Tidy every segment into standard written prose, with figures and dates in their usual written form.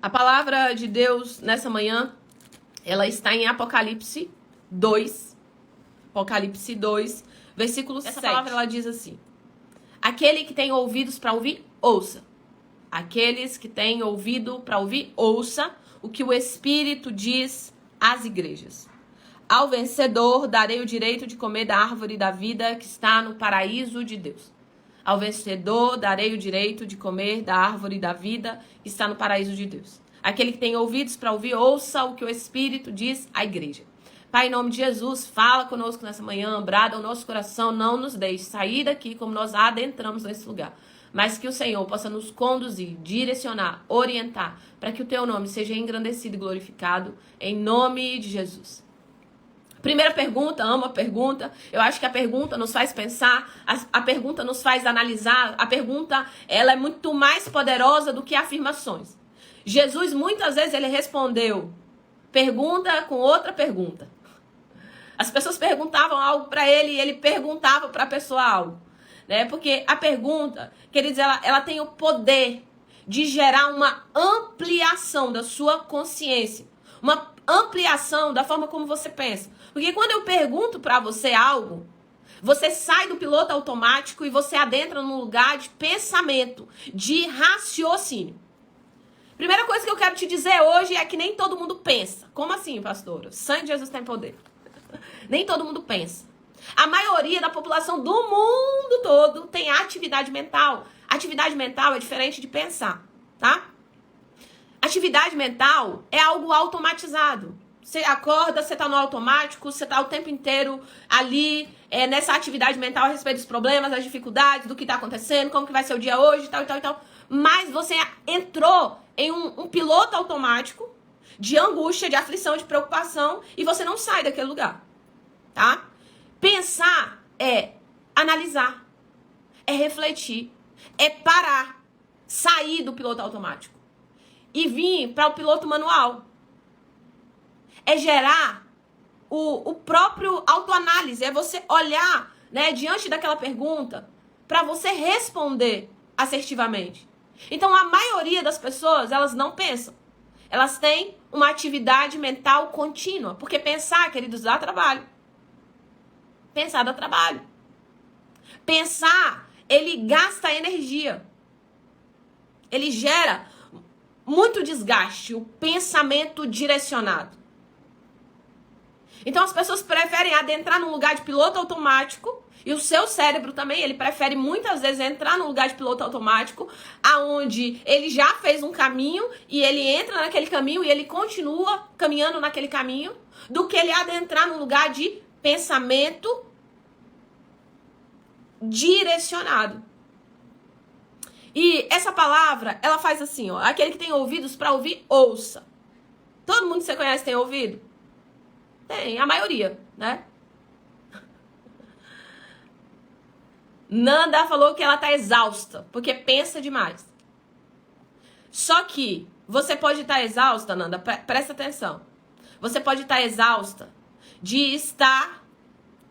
A palavra de Deus nessa manhã, ela está em Apocalipse 2. Apocalipse 2, versículo 7. Essa palavra ela diz assim: aquele que tem ouvidos para ouvir, ouça. Aqueles que têm ouvido para ouvir, ouça o que o Espírito diz às igrejas. Ao vencedor darei o direito de comer da árvore da vida que está no paraíso de Deus. Ao vencedor darei o direito de comer da árvore da vida que está no paraíso de Deus. Aquele que tem ouvidos para ouvir, ouça o que o Espírito diz à igreja. Pai, em nome de Jesus, fala conosco nessa manhã, brada o nosso coração, não nos deixe sair daqui como nós adentramos nesse lugar. Mas que o Senhor possa nos conduzir, direcionar, orientar, para que o teu nome seja engrandecido e glorificado, em nome de Jesus. Primeira pergunta, amo a pergunta. Eu acho que a pergunta nos faz pensar, a pergunta nos faz analisar. A pergunta, ela é muito mais poderosa do que afirmações. Jesus, muitas vezes, ele respondeu pergunta com outra pergunta. As pessoas perguntavam algo para ele e ele perguntava para a pessoa algo. Né? Porque a pergunta, queridos, ela tem o poder de gerar uma ampliação da sua consciência. Uma ampliação da forma como você pensa. Porque quando eu pergunto para você algo, você sai do piloto automático e você adentra num lugar de pensamento, de raciocínio. Primeira coisa que eu quero te dizer hoje é que nem todo mundo pensa. Como assim, pastora? O sangue de Jesus tem poder. Nem todo mundo pensa. A maioria da população do mundo todo tem atividade mental. Atividade mental é diferente de pensar, tá? Atividade mental é algo automatizado. Você acorda, você tá no automático, você tá o tempo inteiro ali nessa atividade mental a respeito dos problemas, das dificuldades, do que tá acontecendo, como que vai ser o dia hoje, tal e tal e tal. Mas você entrou em um piloto automático de angústia, de aflição, de preocupação e você não sai daquele lugar, tá? Pensar é analisar, é refletir, é parar, sair do piloto automático e vir para o piloto manual. É gerar o próprio autoanálise, é você olhar, né, diante daquela pergunta para você responder assertivamente. Então, a maioria das pessoas, elas não pensam. Elas têm uma atividade mental contínua, porque pensar, queridos, dá trabalho. Pensar dá trabalho. Pensar, ele gasta energia. Ele gera muito desgaste, o pensamento direcionado. Então as pessoas preferem adentrar num lugar de piloto automático, e o seu cérebro também, ele prefere muitas vezes entrar num lugar de piloto automático, aonde ele já fez um caminho, e ele entra naquele caminho, e ele continua caminhando naquele caminho, do que ele adentrar num lugar de pensamento direcionado. E essa palavra, ela faz assim, ó, aquele que tem ouvidos para ouvir, ouça. Todo mundo que você conhece tem ouvido? Tem, a maioria, né? Nanda falou que ela tá exausta, porque pensa demais. Só que você pode estar exausta, Nanda, presta atenção. Você pode estar exausta de estar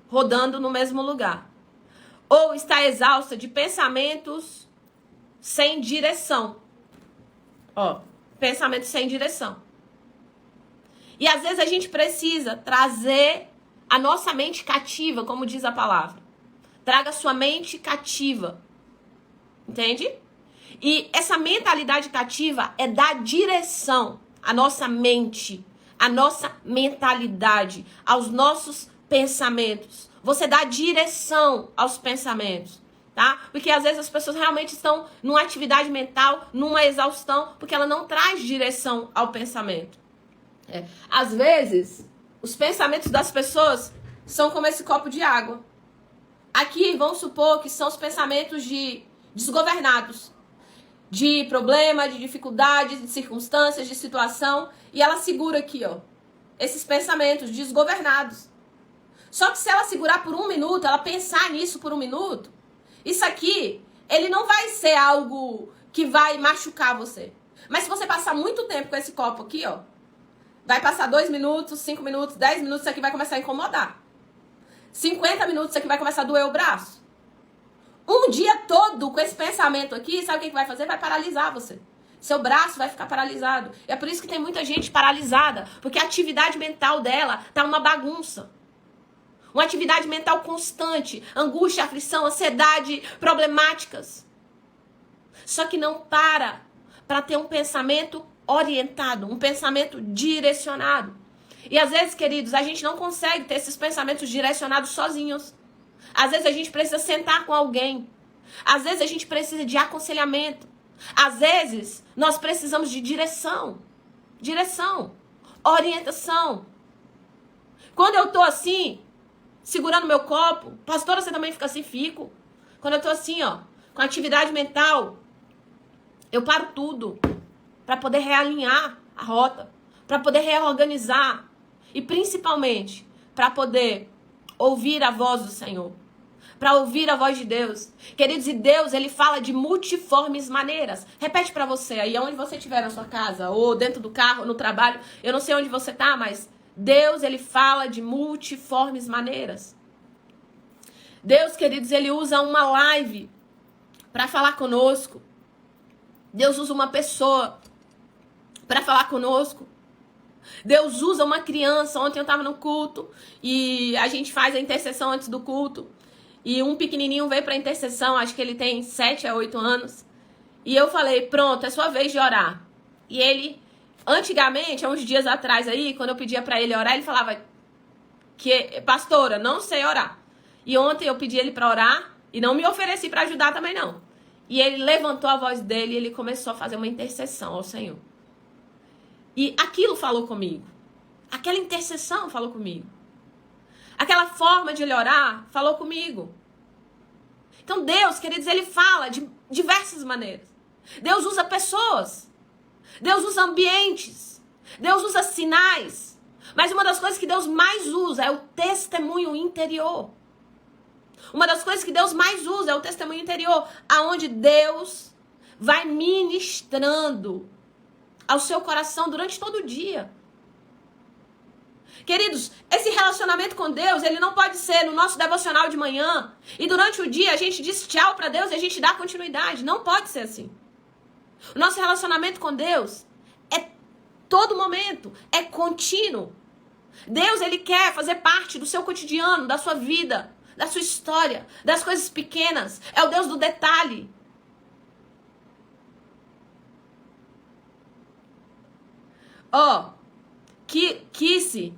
rodando no mesmo lugar. Ou estar exausta de pensamentos sem direção. Ó, pensamento sem direção. E às vezes a gente precisa trazer a nossa mente cativa, como diz a palavra. Traga sua mente cativa. Entende? E essa mentalidade cativa é dar direção à nossa mente, à nossa mentalidade, aos nossos pensamentos. Você dá direção aos pensamentos, tá? Porque às vezes as pessoas realmente estão numa atividade mental, numa exaustão, porque ela não traz direção ao pensamento. Às vezes, os pensamentos das pessoas são como esse copo de água. Aqui, vamos supor que são os pensamentos de desgovernados, de problema, de dificuldade, de circunstâncias, de situação, e ela segura aqui, ó, esses pensamentos desgovernados. Só que se ela segurar por 1 minuto, ela pensar nisso por 1 minuto, isso aqui, ele não vai ser algo que vai machucar você. Mas se você passar muito tempo com esse copo aqui, ó, vai passar 2 minutos, 5 minutos, 10 minutos, isso aqui vai começar a incomodar. 50 minutos, isso aqui vai começar a doer o braço. Um dia todo com esse pensamento aqui, sabe o que vai fazer? Vai paralisar você. Seu braço vai ficar paralisado. E é por isso que tem muita gente paralisada, porque a atividade mental dela tá uma bagunça. Uma atividade mental constante, angústia, aflição, ansiedade, problemáticas. Só que não para ter um pensamento orientado, um pensamento direcionado. E às vezes, queridos, a gente não consegue ter esses pensamentos direcionados sozinhos. Às vezes a gente precisa sentar com alguém. Às vezes a gente precisa de aconselhamento. Às vezes nós precisamos de direção, orientação. Quando eu tô assim, segurando meu copo, pastora, você também fica assim? Fico. Quando eu tô assim, ó, com atividade mental, eu paro tudo para poder realinhar a rota, para poder reorganizar e principalmente para poder ouvir a voz do Senhor, para ouvir a voz de Deus. Queridos, e Deus, ele fala de multiformes maneiras. Repete para você aí, onde você estiver na sua casa, ou dentro do carro, ou no trabalho, eu não sei onde você tá, mas Deus, ele fala de multiformes maneiras. Deus, queridos, ele usa uma live para falar conosco. Deus usa uma pessoa para falar conosco. Deus usa uma criança. Ontem eu estava no culto e a gente faz a intercessão antes do culto. E um pequenininho veio para a intercessão, acho que ele tem 7 a 8 anos. E eu falei, pronto, é sua vez de orar. E ele, antigamente, há uns dias atrás aí, quando eu pedia para ele orar, ele falava que, pastora, não sei orar. E ontem eu pedi ele para orar e não me ofereci para ajudar também não. E ele levantou a voz dele e ele começou a fazer uma intercessão ao Senhor. E aquilo falou comigo. Aquela intercessão falou comigo. Aquela forma de ele orar falou comigo. Então Deus, queridos, ele fala de diversas maneiras. Deus usa pessoas. Deus usa ambientes. Deus usa sinais. Mas uma das coisas que Deus mais usa é o testemunho interior. Uma das coisas que Deus mais usa é o testemunho interior, aonde Deus vai ministrando ao seu coração durante todo o dia. Queridos, esse relacionamento com Deus, ele não pode ser no nosso devocional de manhã e durante o dia a gente diz tchau para Deus e a gente dá continuidade. Não pode ser assim. O nosso relacionamento com Deus é todo momento, é contínuo. Deus, ele quer fazer parte do seu cotidiano, da sua vida, da sua história, das coisas pequenas. É o Deus do detalhe. Ó, Kissy,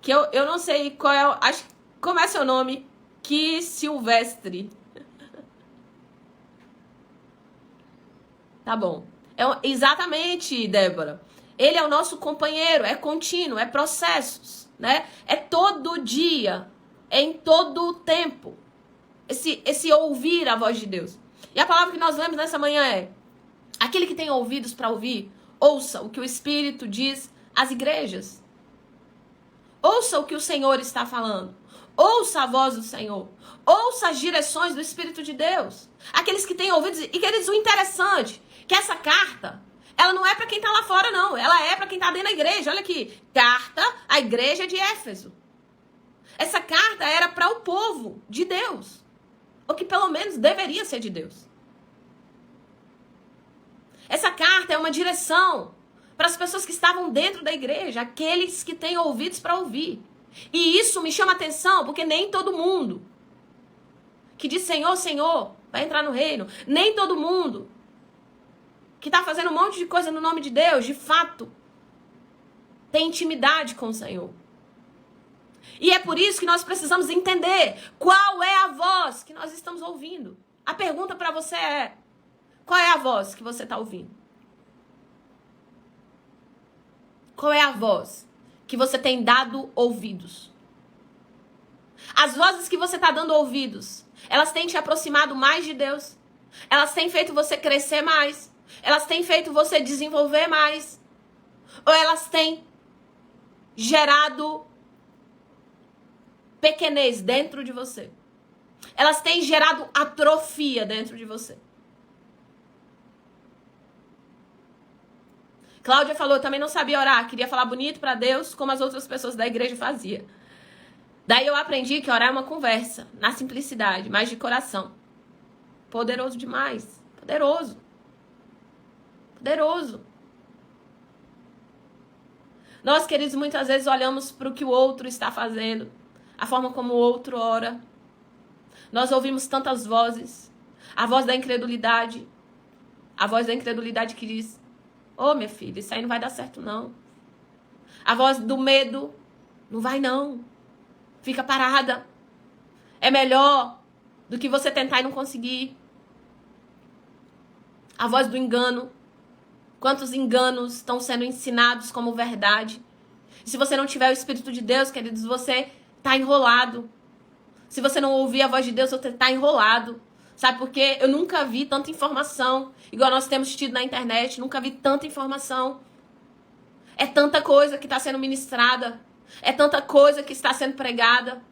que eu não sei qual é, acho, como é seu nome? Que Silvestre. Tá bom. Exatamente, Débora. Ele é o nosso companheiro, é contínuo, é processos, né? É todo dia, é em todo o tempo. Esse ouvir a voz de Deus. E a palavra que nós lemos nessa manhã é: aquele que tem ouvidos para ouvir, ouça o que o Espírito diz às igrejas. Ouça o que o Senhor está falando. Ouça a voz do Senhor. Ouça as direções do Espírito de Deus. Aqueles que têm ouvidos. E queridos, o interessante é que essa carta, ela não é para quem está lá fora, não. Ela é para quem está dentro da igreja. Olha aqui. Carta à igreja de Éfeso. Essa carta era para o povo de Deus. Ou que pelo menos deveria ser de Deus. Essa carta é uma direção para as pessoas que estavam dentro da igreja, aqueles que têm ouvidos para ouvir. E isso me chama atenção, porque nem todo mundo que diz Senhor, Senhor, vai entrar no reino. Nem todo mundo que está fazendo um monte de coisa no nome de Deus, de fato, tem intimidade com o Senhor. E é por isso que nós precisamos entender qual é a voz que nós estamos ouvindo. A pergunta para você é: qual é a voz que você está ouvindo? Qual é a voz que você tem dado ouvidos? As vozes que você está dando ouvidos, elas têm te aproximado mais de Deus? Elas têm feito você crescer mais? Elas têm feito você desenvolver mais? Ou elas têm gerado pequenez dentro de você? Elas têm gerado atrofia dentro de você? Cláudia falou, eu também não sabia orar, queria falar bonito para Deus, como as outras pessoas da igreja faziam. Daí eu aprendi que orar é uma conversa, na simplicidade, mas de coração. Poderoso demais, poderoso. Poderoso. Nós, queridos, muitas vezes olhamos para o que o outro está fazendo, a forma como o outro ora. Nós ouvimos tantas vozes. A voz da incredulidade. A voz da incredulidade que diz: ô, minha filha, isso aí não vai dar certo, não. A voz do medo: não vai, não. Fica parada. É melhor do que você tentar e não conseguir. A voz do engano. Quantos enganos estão sendo ensinados como verdade? E se você não tiver o Espírito de Deus, queridos, você está enrolado. Se você não ouvir a voz de Deus, você está enrolado. Sabe por quê? Eu nunca vi tanta informação, igual nós temos tido na internet, nunca vi tanta informação. É tanta coisa que está sendo ministrada, é tanta coisa que está sendo pregada.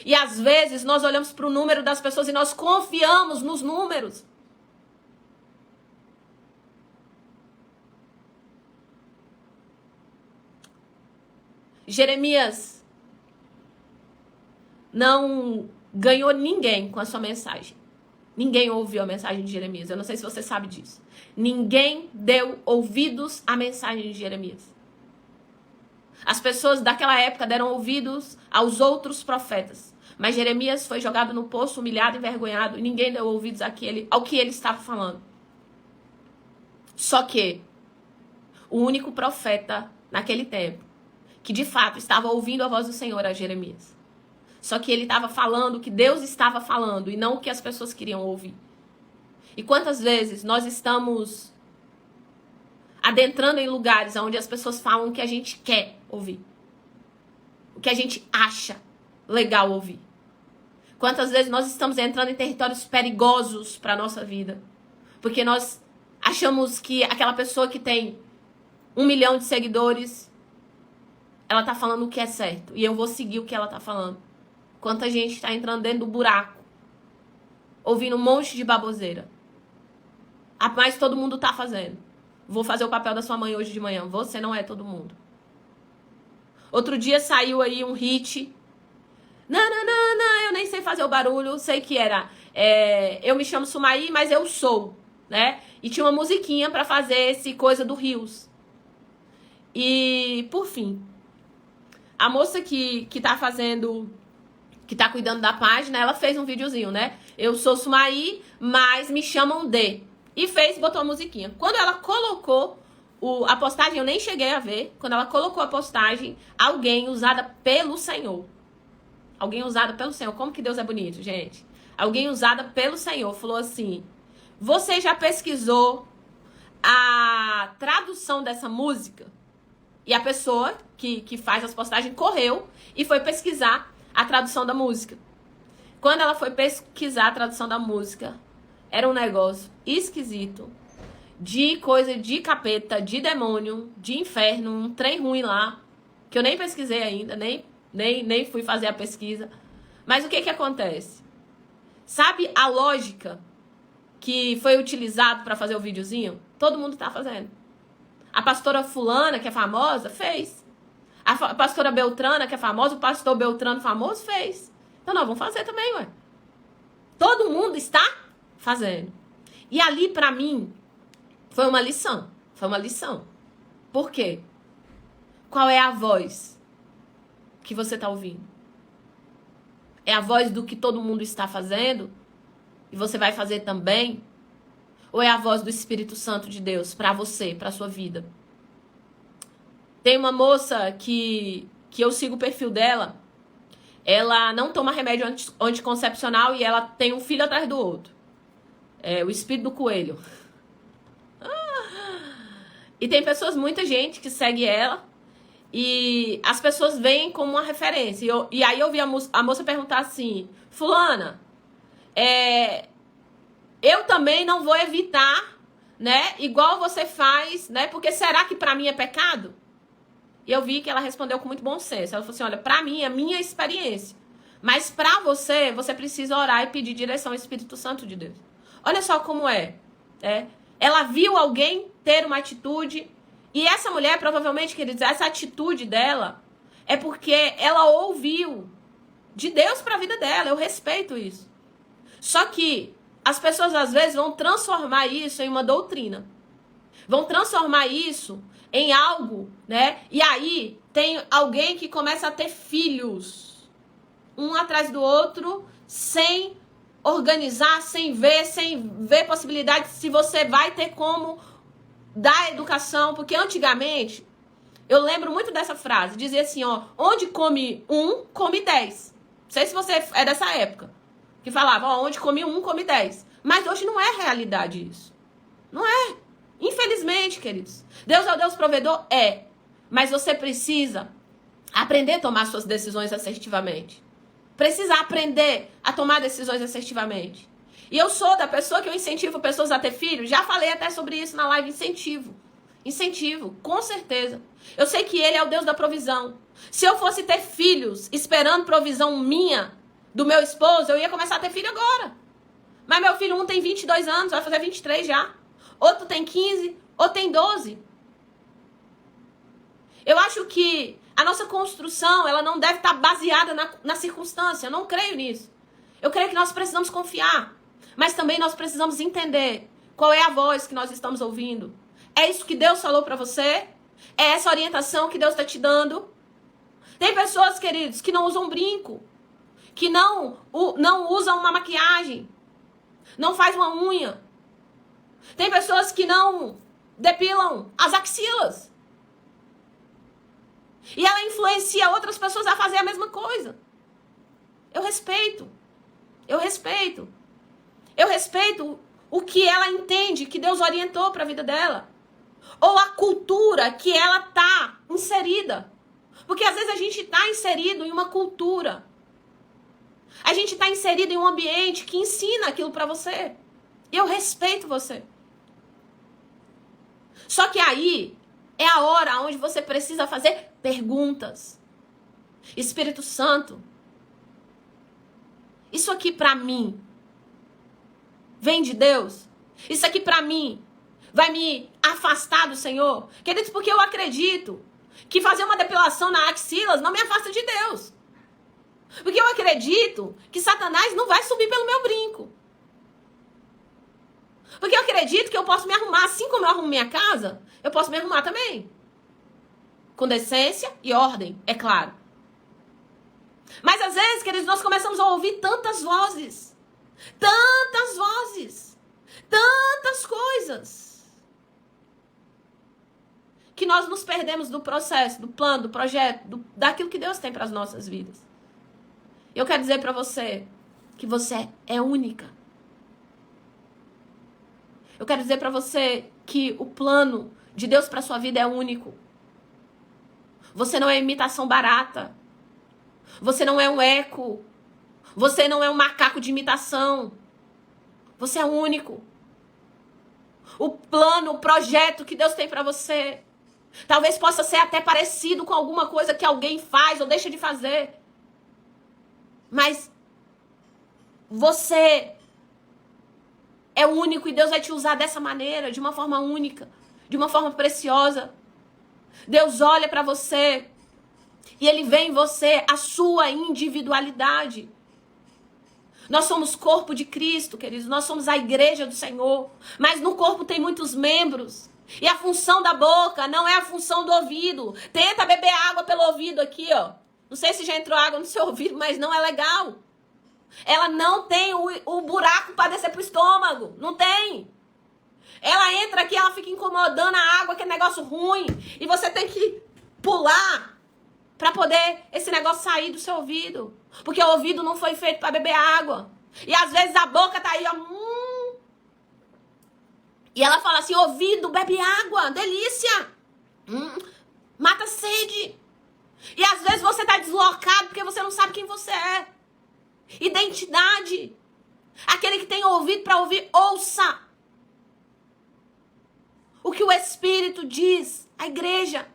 E às vezes nós olhamos para o número das pessoas e nós confiamos nos números. Jeremias não ganhou ninguém com a sua mensagem. Ninguém ouviu a mensagem de Jeremias. Eu não sei se você sabe disso. Ninguém deu ouvidos à mensagem de Jeremias. As pessoas daquela época deram ouvidos aos outros profetas. Mas Jeremias foi jogado no poço, humilhado, envergonhado. E ninguém deu ouvidos ao que ele estava falando. Só que o único profeta naquele tempo que de fato estava ouvindo a voz do Senhor era Jeremias. Só que ele estava falando o que Deus estava falando e não o que as pessoas queriam ouvir. E quantas vezes nós estamos adentrando em lugares onde as pessoas falam o que a gente quer ouvir. O que a gente acha legal ouvir. Quantas vezes nós estamos entrando em territórios perigosos para a nossa vida. Porque nós achamos que aquela pessoa que tem 1 milhão de seguidores, ela tá falando o que é certo. E eu vou seguir o que ela tá falando. Quanta gente está entrando dentro do buraco, ouvindo um monte de baboseira. Mas todo mundo tá fazendo. Vou fazer o papel da sua mãe hoje de manhã. Você não é todo mundo. Outro dia saiu aí um hit. Não, eu nem sei fazer o barulho. Sei que era eu me chamo Sumaí, mas eu sou, né? E tinha uma musiquinha pra fazer esse coisa do Rios. E, por fim, a moça que tá fazendo... que tá cuidando da página, ela fez um videozinho, né? Eu sou Sumaí, mas me chamam de. E botou a musiquinha. Quando ela colocou a postagem, eu nem cheguei a ver. Quando ela colocou a postagem, alguém usada pelo Senhor. Alguém usada pelo Senhor. Como que Deus é bonito, gente? Alguém usada pelo Senhor falou assim: você já pesquisou a tradução dessa música? E a pessoa que faz as postagens correu e foi pesquisar a tradução da música. Quando ela foi pesquisar a tradução da música, era um negócio esquisito, de coisa de capeta, de demônio, de inferno, um trem ruim lá, que eu nem pesquisei ainda, nem fui fazer a pesquisa. Mas o que acontece? Sabe a lógica que foi utilizado para fazer o videozinho? Todo mundo tá fazendo. A pastora fulana, que é famosa, fez. A pastora Beltrana, que é famosa, o pastor Beltrano famoso, fez. Então nós vamos fazer também, ué. Todo mundo está fazendo. E ali, pra mim, foi uma lição. Foi uma lição. Por quê? Qual é a voz que você está ouvindo? É a voz do que todo mundo está fazendo? E você vai fazer também? Ou é a voz do Espírito Santo de Deus pra você, pra sua vida? Tem uma moça que eu sigo o perfil dela. Ela não toma remédio anticoncepcional e ela tem um filho atrás do outro. É o espírito do coelho. E tem pessoas, muita gente que segue ela. E as pessoas veem como uma referência. E aí eu vi a moça perguntar assim: fulana, eu também não vou evitar, né? Igual você faz, né? Porque será que pra mim é pecado? E eu vi que ela respondeu com muito bom senso. Ela falou assim: olha, pra mim é minha experiência. Mas pra você, você precisa orar e pedir direção ao Espírito Santo de Deus. Olha só como é. Ela viu alguém ter uma atitude. E essa mulher, provavelmente, queridos, essa atitude dela é porque ela ouviu de Deus pra vida dela. Eu respeito isso. Só que as pessoas, às vezes, vão transformar isso em uma doutrina. vão transformar isso em algo, né? E aí tem alguém que começa a ter filhos, um atrás do outro, sem organizar, sem ver possibilidade se você vai ter como dar educação, porque antigamente, eu lembro muito dessa frase, dizia assim, ó, onde come um, come 10. Não sei se você é dessa época, que falava, ó, onde come um, come 10. Mas hoje não é realidade isso. Não é. Infelizmente, queridos. Deus é o Deus provedor? É. Mas você precisa aprender a tomar suas decisões assertivamente. Precisa aprender a tomar decisões assertivamente. E eu sou da pessoa que eu incentivo pessoas a ter filhos. Já falei até sobre isso na live. Incentivo, com certeza. Eu sei que Ele é o Deus da provisão. Se eu fosse ter filhos esperando provisão minha, do meu esposo, eu ia começar a ter filho agora. Mas meu filho, um tem 22 anos, vai fazer 23 já. Outro tem 15, outro tem 12. Eu acho que a nossa construção, ela não deve estar baseada na circunstância. Eu não creio nisso. Eu creio que nós precisamos confiar. Mas também nós precisamos entender qual é a voz que nós estamos ouvindo. É isso que Deus falou para você? É essa orientação que Deus está te dando? Tem pessoas, queridos, que não usam brinco. Que não usam uma maquiagem. Não faz uma unha. Tem pessoas que não depilam as axilas. E ela influencia outras pessoas a fazer a mesma coisa. Eu respeito. Eu respeito o que ela entende, que Deus orientou para a vida dela. Ou a cultura que ela tá inserida. Porque às vezes a gente tá inserido em uma cultura. A gente tá inserido em um ambiente que ensina aquilo para você. E eu respeito você. Só que aí é a hora onde você precisa fazer perguntas. Espírito Santo, isso aqui pra mim vem de Deus? Isso aqui pra mim vai me afastar do Senhor? Queridos, porque eu acredito que fazer uma depilação na axilas não me afasta de Deus. Porque eu acredito que Satanás não vai subir pelo meu brinco. Porque eu acredito que eu posso me arrumar, assim como eu arrumo minha casa, eu posso me arrumar também. Com decência e ordem, é claro. Mas às vezes, queridos, nós começamos a ouvir tantas vozes. Tantas coisas. Que nós nos perdemos do processo, do plano, do projeto, daquilo que Deus tem para as nossas vidas. Eu quero dizer para você que você é única. Eu quero dizer para você que o plano de Deus para sua vida é único. Você não é imitação barata. Você não é um eco. Você não é um macaco de imitação. Você é único. O plano, o projeto que Deus tem para você, talvez possa ser até parecido com alguma coisa que alguém faz ou deixa de fazer. Mas você é único e Deus vai te usar dessa maneira, de uma forma única, de uma forma preciosa. Deus olha para você e Ele vê em você a sua individualidade. Nós somos corpo de Cristo, queridos. Nós somos a igreja do Senhor. Mas no corpo tem muitos membros. E a função da boca não é a função do ouvido. Tenta beber água pelo ouvido aqui, ó. Não sei se já entrou água no seu ouvido, mas não é legal. Ela não tem o buraco para descer pro estômago. Não tem. Ela entra aqui, ela fica incomodando a água, que é negócio ruim. E você tem que pular para poder esse negócio sair do seu ouvido. Porque o ouvido não foi feito para beber água. E às vezes a boca tá aí, ó. E ela fala assim, ouvido, bebe água, delícia. Mata a sede. E às vezes você tá deslocado porque você não sabe quem você é. Identidade. Aquele que tem ouvido para ouvir, ouça. O que o Espírito diz à igreja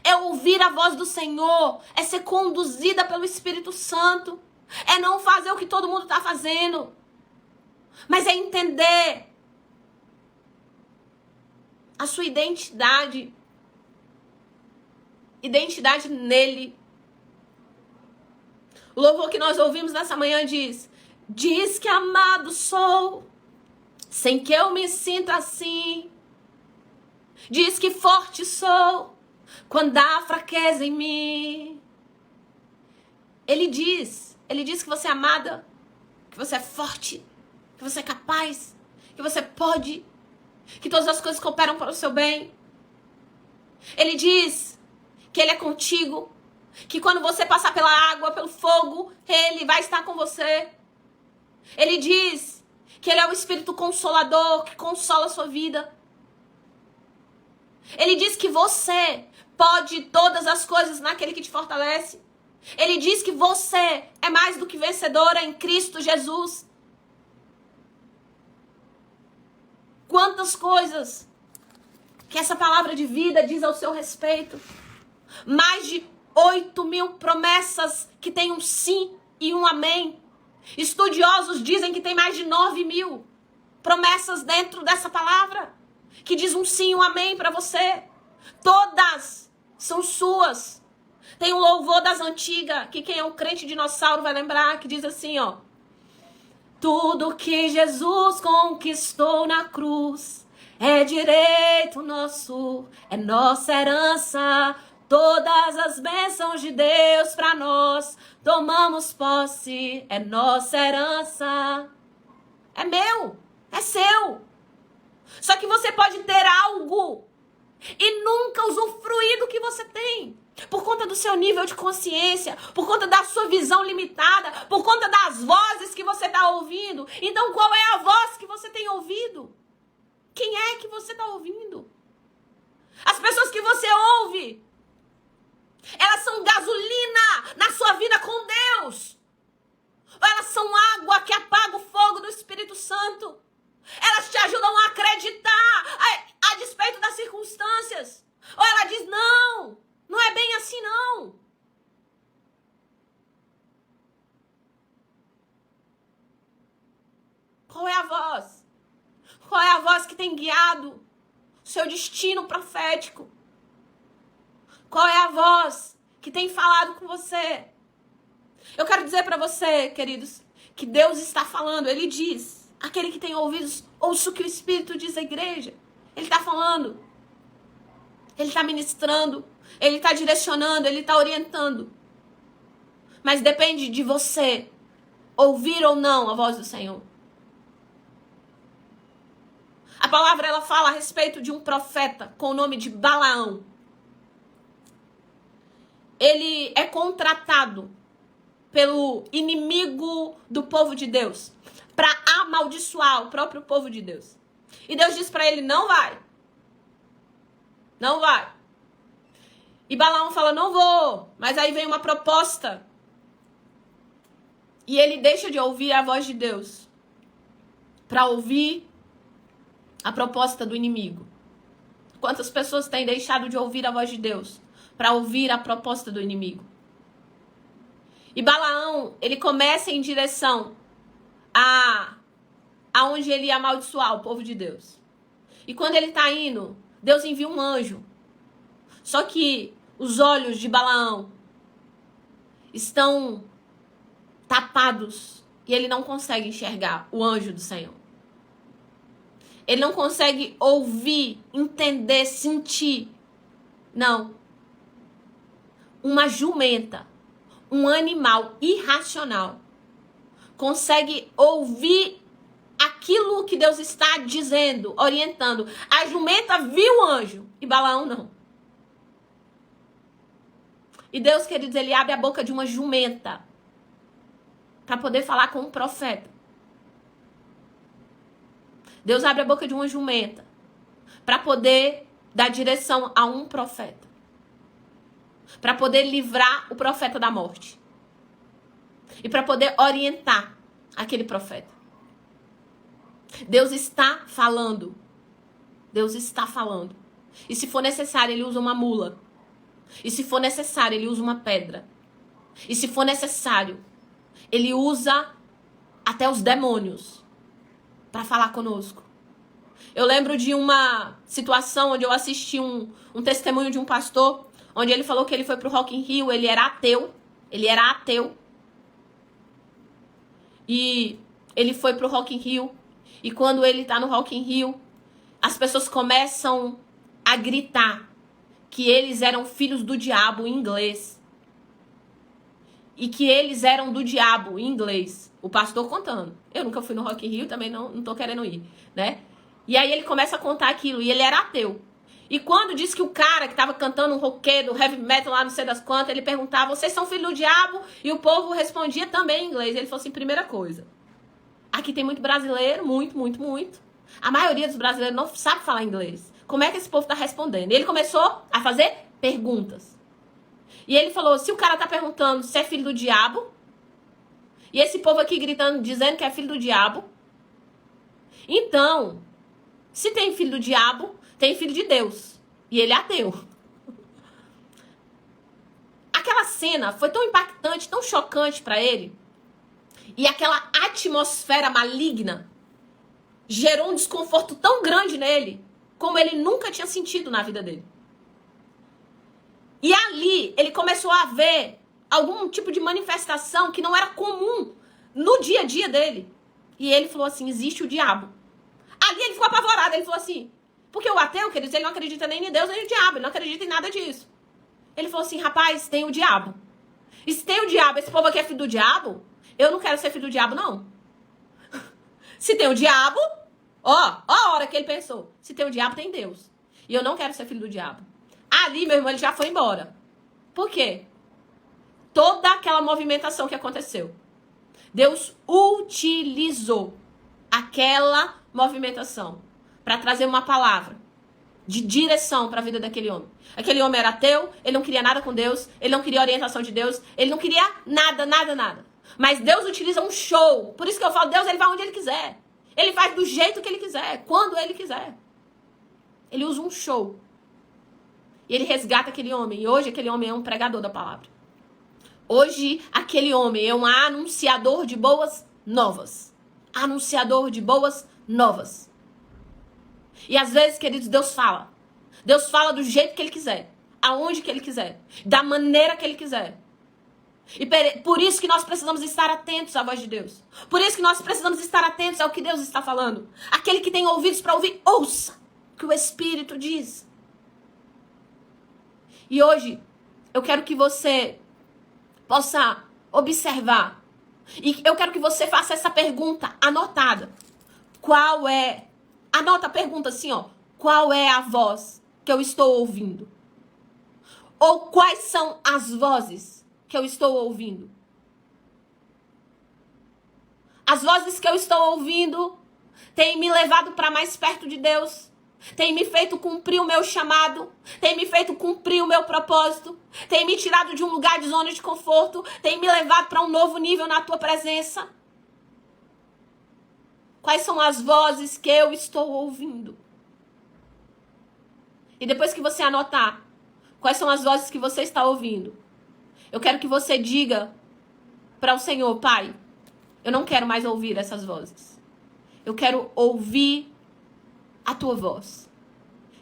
é ouvir a voz do Senhor, é ser conduzida pelo Espírito Santo, é não fazer o que todo mundo está fazendo, mas é entender a sua identidade nele. O louvor que nós ouvimos nessa manhã diz que amado sou, sem que eu me sinta assim. Diz que forte sou quando há fraqueza em mim. Ele diz que você é amada, que você é forte, que você é capaz, que você pode, que todas as coisas cooperam para o seu bem. Ele diz que Ele é contigo, que quando você passar pela água, pelo fogo, Ele vai estar com você. Ele diz que Ele é o Espírito Consolador, que consola a sua vida. Ele diz que você pode todas as coisas naquele que te fortalece. Ele diz que você é mais do que vencedora em Cristo Jesus. Quantas coisas que essa palavra de vida diz ao seu respeito. Mais de 8.000 promessas que tem um sim e um amém. Estudiosos dizem que tem mais de 9.000 promessas dentro dessa palavra, que diz um sim e um amém para você. Todas são suas. Tem um louvor das antigas, que quem é um crente dinossauro vai lembrar, que diz assim, ó. Tudo que Jesus conquistou na cruz é direito nosso, é nossa herança. Todas as bênçãos de Deus para nós, tomamos posse, é nossa herança. É meu, é seu. Só que você pode ter algo e nunca usufruir do que você tem. Por conta do seu nível de consciência, por conta da sua visão limitada, por conta das vozes que você está ouvindo. Então, qual é a voz que você tem ouvido? Quem é que você está ouvindo? As pessoas que você ouve, elas são gasolina na sua vida com Deus. Ou elas são água que apaga o fogo do Espírito Santo. Elas te ajudam a acreditar a despeito das circunstâncias. Ou ela diz, não, não é bem assim não. Qual é a voz? Qual é a voz que tem guiado o seu destino profético? Qual é a voz que tem falado com você? Eu quero dizer para você, queridos, que Deus está falando. Ele diz, aquele que tem ouvidos, ouça o que o Espírito diz à igreja. Ele está falando. Ele está ministrando. Ele está direcionando. Ele está orientando. Mas depende de você ouvir ou não a voz do Senhor. A palavra, ela fala a respeito de um profeta com o nome de Balaão. Ele é contratado pelo inimigo do povo de Deus para amaldiçoar o próprio povo de Deus. E Deus diz para ele, não vai. Não vai. E Balaão fala, não vou. Mas aí vem uma proposta. E ele deixa de ouvir a voz de Deus para ouvir a proposta do inimigo. Quantas pessoas têm deixado de ouvir a voz de Deus para ouvir a proposta do inimigo? E Balaão, ele começa em direção aonde ele ia amaldiçoar o povo de Deus. E quando ele está indo, Deus envia um anjo. Só que os olhos de Balaão estão tapados e ele não consegue enxergar o anjo do Senhor. Ele não consegue ouvir, entender, sentir. Não. Uma jumenta, um animal irracional, consegue ouvir aquilo que Deus está dizendo, orientando. A jumenta viu o anjo e Balaão não. E Deus, queridos, ele abre a boca de uma jumenta para poder falar com um profeta. Deus abre a boca de uma jumenta para poder dar direção a um profeta. Para poder livrar o profeta da morte. E para poder orientar aquele profeta. Deus está falando. Deus está falando. E se for necessário, ele usa uma mula. E se for necessário, ele usa uma pedra. E se for necessário, ele usa até os demônios para falar conosco. Eu lembro de uma situação onde eu assisti um testemunho de um pastor, onde ele falou que ele foi pro Rock in Rio, ele era ateu. E ele foi pro Rock in Rio. E quando ele tá no Rock in Rio, as pessoas começam a gritar que eles eram filhos do diabo em inglês. E que eles eram do diabo em inglês. O pastor contando. Eu nunca fui no Rock in Rio, também não tô querendo ir, né? E aí ele começa a contar aquilo, e ele era ateu. E quando disse que o cara que tava cantando um roqueiro, heavy metal lá, não sei das quantas, ele perguntava, vocês são filhos do diabo? E o povo respondia também em inglês. Ele falou assim, primeira coisa, aqui tem muito brasileiro, muito. A maioria dos brasileiros não sabe falar inglês. Como é que esse povo tá respondendo? E ele começou a fazer perguntas. E ele falou, se o cara tá perguntando se é filho do diabo, e esse povo aqui gritando, dizendo que é filho do diabo, então, se tem filho do diabo, tem filho de Deus. E ele é ateu. Aquela cena foi tão impactante, tão chocante pra ele, e aquela atmosfera maligna gerou um desconforto tão grande nele, como ele nunca tinha sentido na vida dele. E ali, ele começou a ver algum tipo de manifestação que não era comum no dia a dia dele. E ele falou assim, existe o diabo. Ali ele ficou apavorado, ele falou assim, porque o ateu, quer dizer, ele não acredita nem em Deus nem no diabo, ele não acredita em nada disso. Ele falou assim, rapaz, tem o diabo. E se tem o diabo, esse povo aqui é filho do diabo, eu não quero ser filho do diabo, não. Se tem o diabo, ó a hora que ele pensou, se tem o diabo, tem Deus. E eu não quero ser filho do diabo. Ali, meu irmão, ele já foi embora. Por quê? Toda aquela movimentação que aconteceu, Deus utilizou aquela movimentação para trazer uma palavra de direção para a vida daquele homem. Aquele homem era ateu, ele não queria nada com Deus, ele não queria orientação de Deus, ele não queria nada. Mas Deus utiliza um show. Por isso que eu falo, Deus, ele vai onde ele quiser. Ele faz do jeito que ele quiser, quando ele quiser. Ele usa um show. E ele resgata aquele homem. E hoje aquele homem é um pregador da palavra. Hoje aquele homem é um anunciador de boas novas. Anunciador de boas novas. E às vezes, queridos, Deus fala. Deus fala do jeito que ele quiser. Aonde que ele quiser. Da maneira que ele quiser. E por isso que nós precisamos estar atentos à voz de Deus. Por isso que nós precisamos estar atentos ao que Deus está falando. Aquele que tem ouvidos para ouvir, ouça o que o Espírito diz. E hoje, eu quero que você possa observar. E eu quero que você faça essa pergunta anotada. Qual é... Anota a pergunta assim, ó. Qual é a voz que eu estou ouvindo? Ou quais são as vozes que eu estou ouvindo? As vozes que eu estou ouvindo têm me levado para mais perto de Deus. Tem me feito cumprir o meu chamado, tem me feito cumprir o meu propósito, tem me tirado de um lugar de zona de conforto, tem me levado para um novo nível na tua presença. Quais são as vozes que eu estou ouvindo? E depois que você anotar quais são as vozes que você está ouvindo, eu quero que você diga para o Senhor, Pai, eu não quero mais ouvir essas vozes. Eu quero ouvir a tua voz.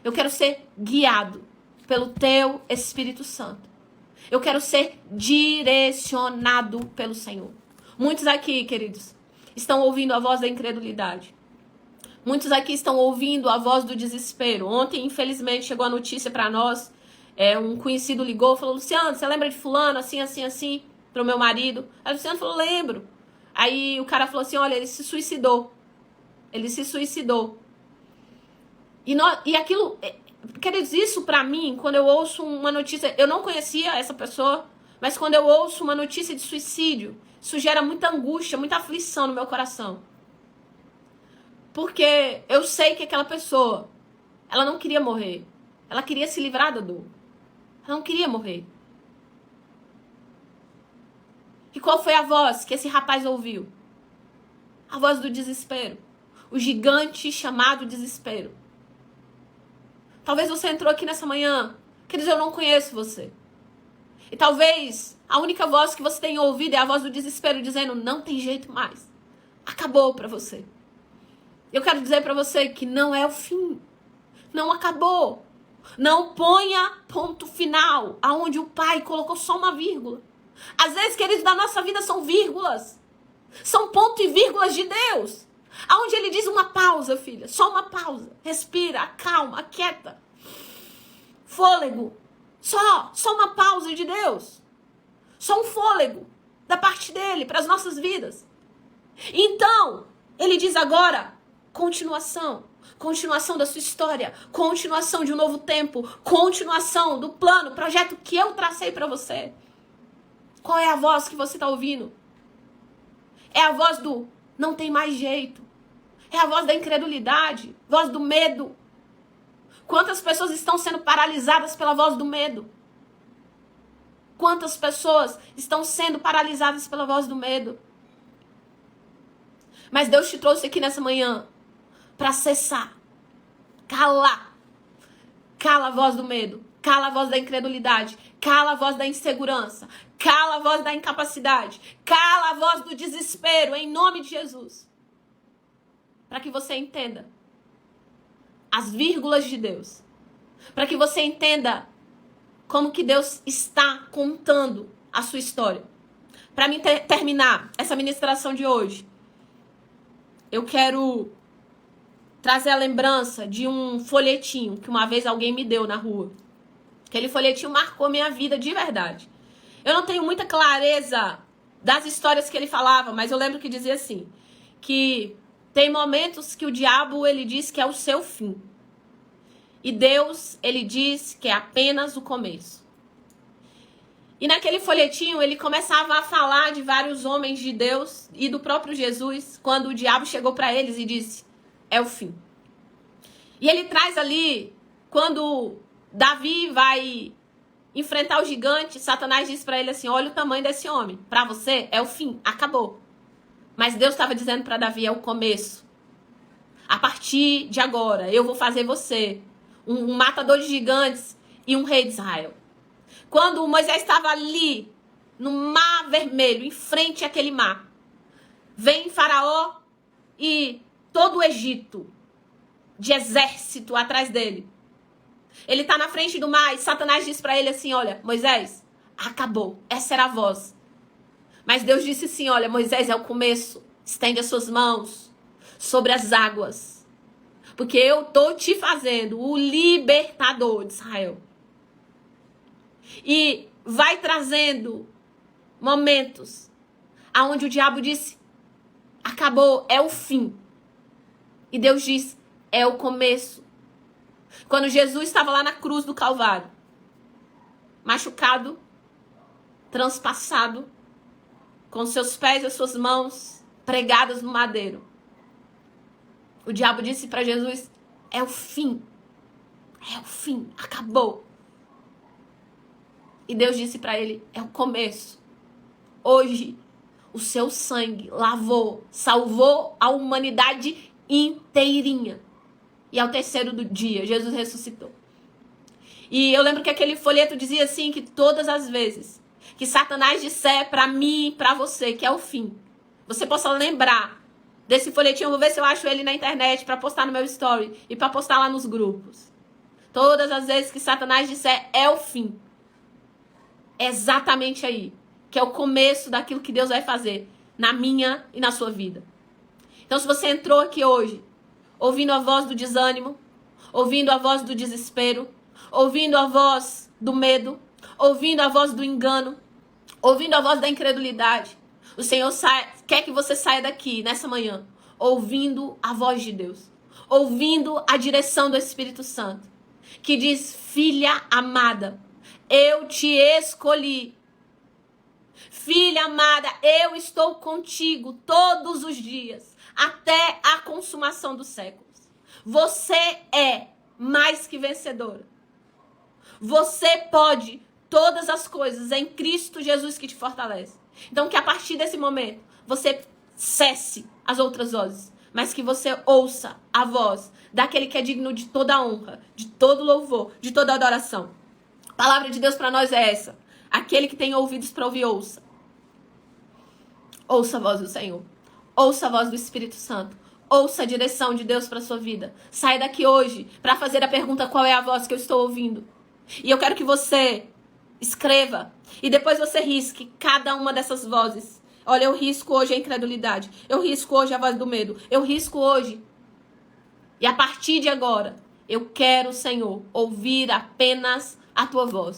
Eu quero ser guiado pelo teu Espírito Santo. Eu quero ser direcionado pelo Senhor. Muitos aqui, queridos, estão ouvindo a voz da incredulidade. Muitos aqui estão ouvindo a voz do desespero. Ontem, infelizmente, chegou a notícia para nós. Um conhecido ligou e falou, Luciano, você lembra de fulano, assim, pro meu marido? Aí o Luciano falou, lembro. Aí o cara falou assim, olha, ele se suicidou. E aquilo, queridos, isso pra mim, quando eu ouço uma notícia, eu não conhecia essa pessoa, mas quando eu ouço uma notícia de suicídio, isso gera muita angústia, muita aflição no meu coração. Porque eu sei que aquela pessoa, ela não queria morrer, ela queria se livrar da dor, ela não queria morrer. E qual foi a voz que esse rapaz ouviu? A voz do desespero, o gigante chamado desespero. Talvez você entrou aqui nessa manhã, quer dizer, eu não conheço você. E talvez a única voz que você tenha ouvido é a voz do desespero dizendo, não tem jeito mais. Acabou pra você. Eu quero dizer pra você que não é o fim. Não acabou. Não ponha ponto final aonde o Pai colocou só uma vírgula. Às vezes, queridos, da nossa vida são vírgulas. São ponto e vírgulas de Deus. Aonde ele diz uma pausa, filha. Só uma pausa. Respira, acalma, aquieta. fôlego. Só uma pausa de Deus. Só um fôlego da parte dele para as nossas vidas. Então, ele diz agora, continuação da sua história, continuação de um novo tempo, continuação do plano, projeto que eu tracei para você. Qual é a voz que você está ouvindo? É a voz do não tem mais jeito. É a voz da incredulidade, voz do medo. Quantas pessoas estão sendo paralisadas pela voz do medo? Quantas pessoas estão sendo paralisadas pela voz do medo? Mas Deus te trouxe aqui nessa manhã para cessar, calar. Cala a voz do medo, cala a voz da incredulidade, cala a voz da insegurança, cala a voz da incapacidade, cala a voz do desespero, em nome de Jesus. Para que você entenda as vírgulas de Deus. Para que você entenda como que Deus está contando a sua história. Para mim terminar essa ministração de hoje, eu quero trazer a lembrança de um folhetinho que uma vez alguém me deu na rua. Aquele folhetinho marcou minha vida de verdade. Eu não tenho muita clareza das histórias que ele falava, mas eu lembro que dizia assim, que tem momentos que o diabo, ele diz que é o seu fim. E Deus, ele diz que é apenas o começo. E naquele folhetinho, ele começava a falar de vários homens de Deus e do próprio Jesus, quando o diabo chegou para eles e disse, é o fim. E ele traz ali, quando Davi vai enfrentar o gigante, Satanás diz para ele assim, olha o tamanho desse homem, para você é o fim, acabou. Mas Deus estava dizendo para Davi, é o começo. A partir de agora, eu vou fazer você um matador de gigantes e um rei de Israel. Quando Moisés estava ali, no mar vermelho, em frente àquele mar, vem Faraó e todo o Egito, de exército atrás dele. Ele está na frente do mar e Satanás diz para ele assim, olha, Moisés, acabou. Essa era a voz. Mas Deus disse assim, olha, Moisés, é o começo. Estende as suas mãos sobre as águas. Porque eu estou te fazendo o libertador de Israel. E vai trazendo momentos aonde o diabo disse, acabou, é o fim. E Deus diz, é o começo. Quando Jesus estava lá na cruz do Calvário, machucado, transpassado, com seus pés e as suas mãos pregadas no madeiro. O diabo disse para Jesus, é o fim, acabou. E Deus disse para ele, é o começo. Hoje, o seu sangue lavou, salvou a humanidade inteirinha. E ao terceiro do dia, Jesus ressuscitou. E eu lembro que aquele folheto dizia assim, que todas as vezes que Satanás disser para mim e para você que é o fim, você possa lembrar desse folhetinho. Eu vou ver se eu acho ele na internet para postar no meu story e para postar lá nos grupos. Todas as vezes que Satanás disser é o fim, é exatamente aí, que é o começo daquilo que Deus vai fazer na minha e na sua vida. Então, se você entrou aqui hoje, ouvindo a voz do desânimo, ouvindo a voz do desespero, ouvindo a voz do medo, ouvindo a voz do engano, ouvindo a voz da incredulidade, o Senhor quer que você saia daqui nessa manhã, ouvindo a voz de Deus, ouvindo a direção do Espírito Santo, que diz, filha amada, eu te escolhi. Filha amada, eu estou contigo todos os dias, até a consumação dos séculos. Você é mais que vencedora. Você pode todas as coisas em Cristo Jesus que te fortalece. Então que a partir desse momento, você cesse as outras vozes, mas que você ouça a voz daquele que é digno de toda honra, de todo louvor, de toda adoração. A palavra de Deus para nós é essa. Aquele que tem ouvidos para ouvir, ouça. Ouça a voz do Senhor. Ouça a voz do Espírito Santo. Ouça a direção de Deus para sua vida. Saia daqui hoje para fazer a pergunta, qual é a voz que eu estou ouvindo? E eu quero que você escreva e depois você risque cada uma dessas vozes. Olha, eu risco hoje a incredulidade. Eu risco hoje a voz do medo. Eu risco hoje. E a partir de agora, Eu quero, Senhor, ouvir apenas a tua voz.